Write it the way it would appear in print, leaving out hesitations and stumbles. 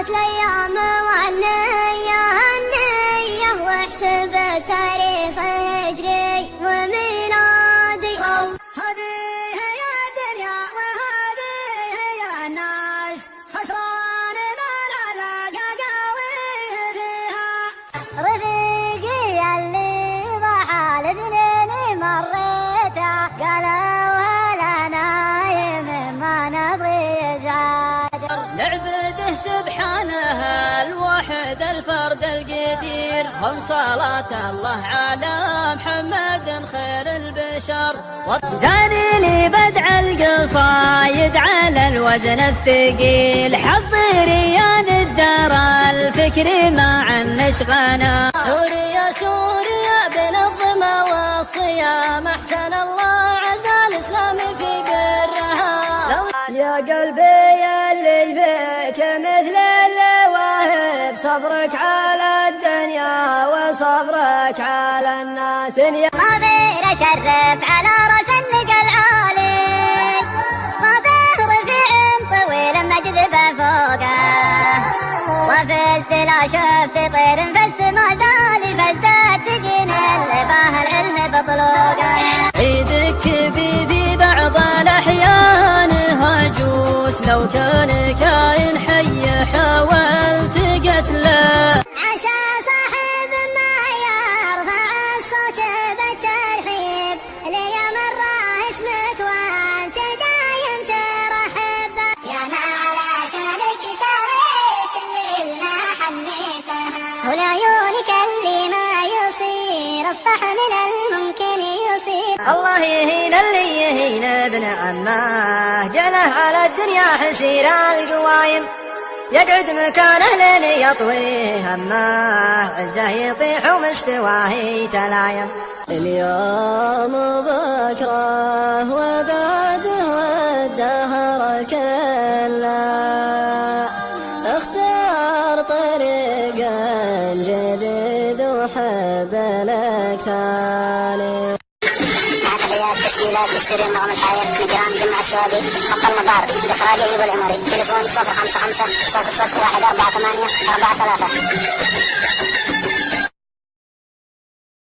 جات الأيام والنية هنية واحسب التاريخ هجري وميلادي. هذه هي الدنيا وهذه هي الناس خسران من علاقة قويها. رفيقي اللي ضحى الاثنين مريته قالوا هلا نايم ما نبغي ازعاج. نعبده سبحانه الواحد الفرد القدير، خم صلاة الله على محمد خير البشر. زاني لي بدع القصايد على الوزن الثقيل، حضري يا ندر الفكر مع النشغنا. سوريا سوريا بنظم والصيام احسن الله عز الاسلام في برها. يا قلبي اللي فيك مثل الواهب، صبرك على الدنيا وصبرك على الناس. ما غير اشرف على راس النقل عالي، ما فيه رفيع طويل ما جذب فوقه، وفي السلا شفت طير في السما زالي فزت سجين اللي باه العلم بطلوقه. عيدك بيبي بعض الأحيان هجوس، لو كان كائن حي حاولت قتله. عسى صاحب ما يرفع الصوت بالترحيب، لي مرة اسمك وانت دايم ترحب. يا ما علشانك سويت اللي ما حنيتها، ولعيونك اللي ما يصير اصبح من الممكن يصير. الله يهين اللي يهين ابن عمه، جنه على الدنيا حسير القوايم، يقعد مكانه لين يطوي همه، عزه يطيح ومستواه يتلايم. اليوم بكره وبعده والدهر كله، اختار طريق جديد وحب لك ثاني. تحيات تسجيلات استوديو النغم الحاير نجران جمع السوادي، خط المطار اخراج ايوب العمري، تليفون 055 00 148 43.